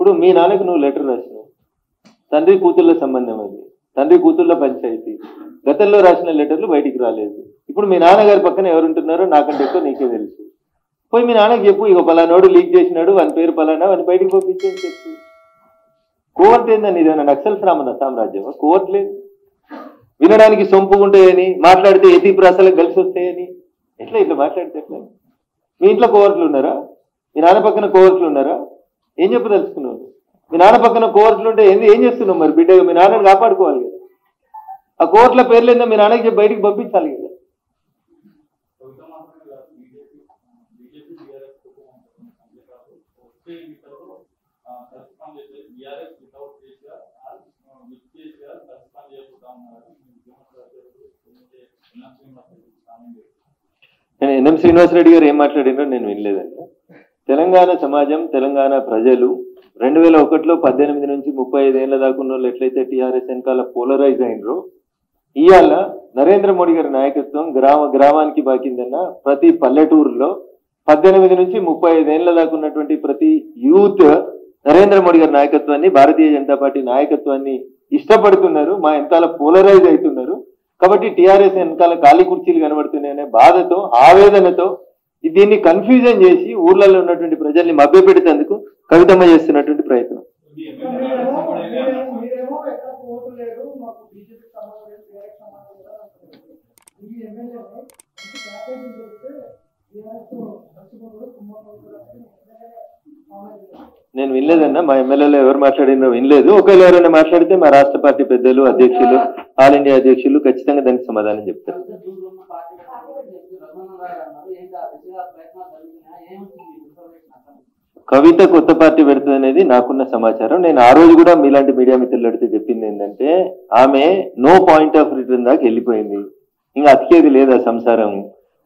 ఇప్పుడు మీ నాన్నకు నువ్వు లెటర్ రాసినావు, తండ్రి కూతుళ్ళ సంబంధం అది, తండ్రి కూతుళ్ళ పంచాయతీ. గతంలో రాసిన లెటర్లు బయటికి రాలేదు. ఇప్పుడు మీ నాన్నగారి పక్కన ఎవరుంటున్నారో నాకంటే ఎక్కువ నీకే తెలుసు. పోయి మీ నాన్నకి చెప్పు, ఇక పలానోడు లీక్ చేసినాడు, వాని పేరు పలానా, వాని బయటికి పంపించేసి చెప్పు. కోవర్ట్ ఏందని, ఇదేమన్నా నక్సల్ సామ్రాజ్యమా? కోవర్ట్ లేదు. వినడానికి సొంపు ఉంటాయని, మాట్లాడితే ఎతి ప్రాసలకు కలిసి వస్తాయని, ఇట్లా మాట్లాడితే ఎట్లా? మీ ఇంట్లో కోవర్ట్లు ఉన్నారా? మీ నాన్న పక్కన కోవర్ట్లు ఉన్నారా? ఏం చెప్పదలుచుకున్నావు? మీ నాన్న పక్కన కోవర్ట్లు ఉంటే ఏం చేస్తున్నావు మరి? బిడ్డగా మీ నాన్నని కాపాడుకోవాలి కదా. ఆ కోవర్ట్ల పేర్లు ఏందో మీ నాన్నకి చెప్పి బయటికి పంపించాలి కదా. నేను ఎన్ఎం శ్రీనివాసరెడ్డి గారు ఏం మాట్లాడినో నేను వినలేదండి. తెలంగాణ సమాజం, తెలంగాణ ప్రజలు 2001లో 18 నుంచి 35 ఏళ్ల దాకా ఉన్న వాళ్ళు ఎట్లయితే టీఆర్ఎస్ వెనకాల పోలరైజ్ అయినరో, ఇవాళ నరేంద్ర మోడీ గారి నాయకత్వం గ్రామానికి బాకిందన్న ప్రతి పల్లెటూరులో 18 నుంచి 35 ఏళ్ల దాకా ఉన్నటువంటి ప్రతి యూత్ నరేంద్ర మోడీ గారి నాయకత్వాన్ని, భారతీయ జనతా పార్టీ నాయకత్వాన్ని ఇష్టపడుతున్నారు. మా వెనకాల పోలరైజ్ అవుతున్నారు. కాబట్టి టీఆర్ఎస్ వెనకాల ఖాళీ కుర్చీలు కనబడుతున్నాయనే బాధతో, ఆవేదనతో దీన్ని కన్ఫ్యూజన్ చేసి ఊర్లలో ఉన్నటువంటి ప్రజల్ని మభ్యపెట్టేందుకు కవితమ్మ చేస్తున్నటువంటి ప్రయత్నం. నేను వినలేదన్నా, మా ఎమ్మెల్యేలో ఎవరు మాట్లాడినో వినలేదు. ఒకవేళ ఎవరైనా మాట్లాడితే మా రాష్ట్ర పార్టీ పెద్దలు, అధ్యక్షులు, ఆల్ ఇండియా అధ్యక్షులు ఖచ్చితంగా దానికి సమాధానం చెప్తారు. కవిత కొత్త పార్టీ పెడుతుంది అనేది నాకున్న సమాచారం. నేను ఆ రోజు కూడా మీలాంటి మీడియా మిత్రులు అడిగితే చెప్పింది ఏంటంటే, ఆమె నో పాయింట్ ఆఫ్ రిటర్న్ దాకా వెళ్ళిపోయింది, ఇంకా అతికేది లేదా సంసారం,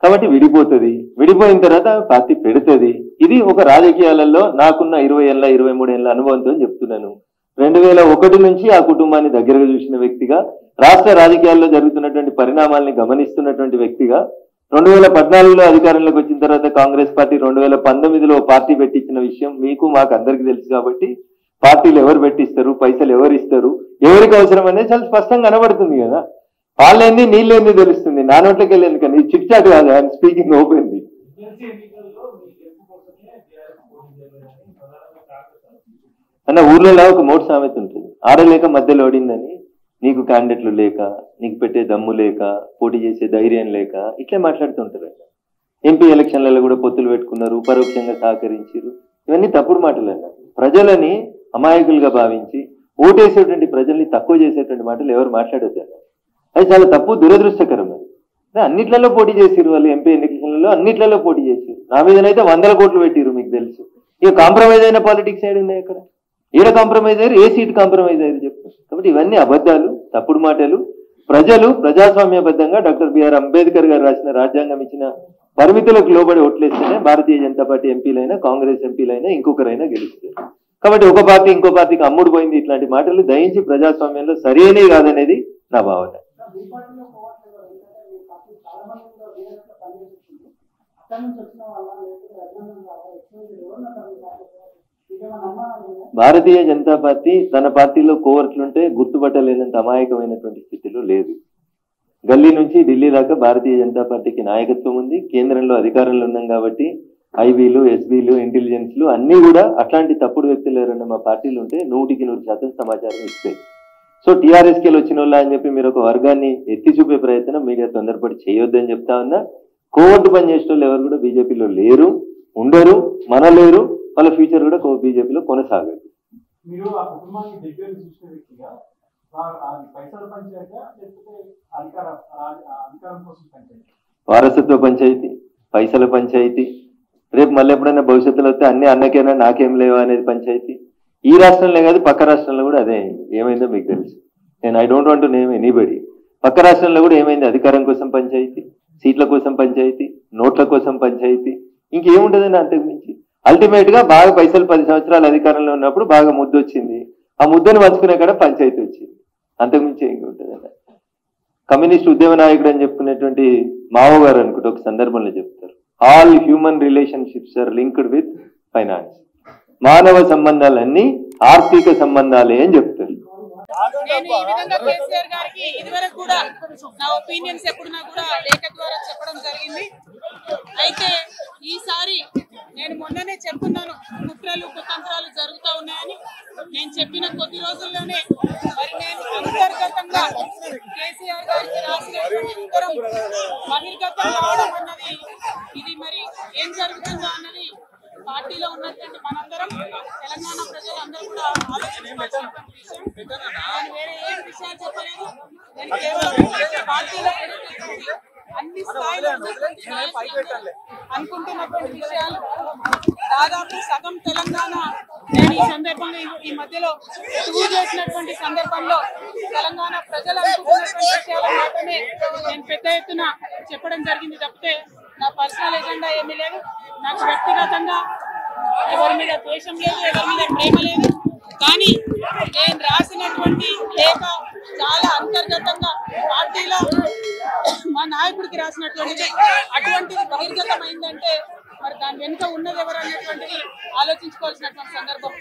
కాబట్టి విడిపోతుంది. విడిపోయిన తర్వాత పార్టీ పెడుతుంది. ఇది ఒక రాజకీయాలలో నాకున్న 20 ఏళ్ళ 23 ఏళ్ళ అనుభవంతో చెప్తున్నాను. 2001 నుంచి ఆ కుటుంబాన్ని దగ్గరగా చూసిన వ్యక్తిగా, రాష్ట్ర రాజకీయాల్లో జరుగుతున్నటువంటి పరిణామాల్ని గమనిస్తున్నటువంటి వ్యక్తిగా, 2014లో అధికారంలోకి వచ్చిన తర్వాత కాంగ్రెస్ పార్టీ 2019లో పార్టీ పెట్టించిన విషయం మీకు మాకు అందరికీ తెలుసు. కాబట్టి పార్టీలు ఎవరు పెట్టిస్తారు, పైసలు ఎవరు ఇస్తారు, ఎవరికి అవసరం అనేది చాలా స్పష్టంగా కనబడుతుంది కదా. పాలేంది నీళ్ళేంది తెలుస్తుంది. నా నోట్లకి వెళ్ళేది కానీ చిక్ చాట్ కాదు, ఐఎమ్ స్పీకింగ్ ఓపెన్లీ. అన్న ఊర్లలో ఒక మోటు సామెత ఉంటుంది, ఆడలేక మధ్యలో ఓడిందని. నీకు క్యాండిడేట్లు లేక, నీకు పెట్టే దమ్ము లేక, పోటీ చేసే ధైర్యం లేక ఇట్లే మాట్లాడుతుంటారు. ఎంపీ ఎలక్షన్లలో కూడా పొత్తులు పెట్టుకున్నారు, పరోక్షంగా సహకరించారు. ఇవన్నీ తప్పుడు మాటలు అన్న. ప్రజలని అమాయకులుగా భావించి ఓటేసేటువంటి ప్రజల్ని తక్కువ చేసేటువంటి మాటలు ఎవరు మాట్లాడొద్దు. అది చాలా తప్పు, దురదృష్టకరం. అది అన్నిట్లలో పోటీ చేసిరు వాళ్ళు. ఎంపీ ఎన్నికలలో అన్నిట్లలో పోటీ చేసిరు. నా మీదనైతే 100 కోట్లు పెట్టిరు, మీకు తెలుసు. ఇక కాంప్రమైజ్ అయిన పాలిటిక్స్ సైడ్ ఉన్నాయి అక్కడ. ఈడ కాంప్రమైజ్ అయ్యారు, ఏ సీట్ కాంప్రమైజ్ అయ్యారు చెప్పు. కాబట్టి ఇవన్నీ అబద్ధాలు, తప్పుడు మాటలు. ప్రజలు ప్రజాస్వామ్యబద్ధంగా డాక్టర్ బిఆర్ అంబేద్కర్ గారు రాసిన రాజ్యాంగం ఇచ్చిన పరిమితులకు లోబడి ఓట్లేస్తేనే భారతీయ జనతా పార్టీ ఎంపీలైనా, కాంగ్రెస్ ఎంపీలైనా, ఇంకొకరైనా గెలుస్తారు. కాబట్టి ఒక పార్టీ ఇంకో పార్టీకి అమ్ముడు పోయింది ఇట్లాంటి మాటలు దయించి ప్రజాస్వామ్యంలో సరైనవి కాదనేది నా భావన. భారతీయ జనతా పార్టీ తన పార్టీలో కోవర్ట్లుంటే గుర్తుపట్టలేనంత అమాయకమైనటువంటి స్థితిలో లేదు. గల్లీ నుంచి ఢిల్లీ దాకా భారతీయ జనతా పార్టీకి నాయకత్వం ఉంది. కేంద్రంలో అధికారంలో ఉన్నాం కాబట్టి ఐబీలు, ఎస్బీలు, ఇంటెలిజెన్స్లు అన్నీ కూడా అట్లాంటి తప్పుడు వ్యక్తులు ఎవరైనా మా పార్టీలు ఉంటే 100% సమాచారం ఇస్తాయి. సో టీఆర్ఎస్కి వచ్చిన వాళ్ళ అని చెప్పి మీరు ఒక వర్గాన్ని ఎత్తి చూపే ప్రయత్నం మీడియా తొందరపడి చేయొద్దని చెప్తా ఉన్నా. కోవర్టు పని చేసిన వాళ్ళు ఎవరు కూడా బీజేపీలో లేరు, ఉండరు, మనలేరు. వాళ్ళ ఫ్యూచర్ కూడా బీజేపీలో కొనసాగదు. వారసత్వ పంచాయతీ, పైసల పంచాయతీ, రేపు మళ్ళీ ఎప్పుడైనా భవిష్యత్తులో వస్తే అన్ని అన్నకేనా నాకేం లేవా అనేది పంచాయతీ. ఈ రాష్ట్రంలో కాదు, పక్క రాష్ట్రంలో కూడా అదే ఏమైందో మీకు తెలుసు. నేను I don't want to name anybody. పక్క రాష్ట్రంలో కూడా ఏమైంది? అధికారం కోసం పంచాయతీ, సీట్ల కోసం పంచాయతీ, నోట్ల కోసం పంచాయతీ, ఇంకేముంటుందని అంతకు మించి. అల్టిమేట్ గా బాగా పైసలు 10 సంవత్సరాలు అధికారంలో ఉన్నప్పుడు బాగా ముద్దు వచ్చింది, ఆ ముద్దను పంచుకునే కాడ పంచాయతీ వచ్చింది. అంతకుమించి ఏమి ఉంటుందన్న. కమ్యూనిస్ట్ ఉద్యమ నాయకుడు అని చెప్పుకునేటువంటి మావో గారు అనుకుంటే ఒక సందర్భంలో చెప్తారు, all human relationships are linked with finance. మానవ సంబంధాలన్నీ ఆర్థిక సంబంధాలే అని చెప్తారు. నేను ఈ విధంగా కేసీఆర్ గారికి ఇదివరకు కూడా నా ఒపీనియన్స్ ఎప్పుడున్నా కూడా లేఖ ద్వారా చెప్పడం జరిగింది. అయితే ఈసారి నేను మొన్ననే చెప్తున్నాను, కుట్రలు కుతంత్రాలు జరుగుతూ ఉన్నాయని. నేను చెప్పిన కొద్ది రోజుల్లోనే మరి నేను అంతర్గతంగా కేసీఆర్ గారికి రాసినటువంటి ఉత్తరం బహిర్గతం కావడం అన్నది, ఇది మరి ఏం జరుగుతుందో అన్నది పార్టీలో ఉన్నటువంటి మనందరం, తెలంగాణ ప్రజలందరూ కూడా ఆలోచించాల్సినటువంటి విషయం. నేను వేరే ఏం విషయాలు చెప్పలేదు. నేను కేవలం పార్టీలో అన్ని స్థాయిలో అనుకుంటున్నటువంటి విషయాలు. దాదాపు సగం తెలంగాణ నేను ఈ సందర్భంగా ఈ మధ్యలో టూర్ చేసినటువంటి సందర్భంలో తెలంగాణ ప్రజలు అనుకుంటున్నటువంటి విషయాలు మాత్రమే నేను పెద్ద ఎత్తున చెప్పడం జరిగింది తప్పితే నా పర్సనల్ ఎజెండా ఏమీ లేదు. నాకు వ్యక్తిగతంగా ఎవరి మీద ద్వేషం లేదు, ఎవరి మీద ప్రేమ లేదు. కానీ నేను రాసినటువంటి లేఖ చాలా అంతర్గతంగా పార్టీలో మా నాయకుడికి రాసినటువంటిది. అటువంటిది బహిర్గతమైందంటే మరి దాని వెనుక ఉన్నది ఎవరు అనేటువంటిది ఆలోచించుకోవాల్సినటువంటి సందర్భం.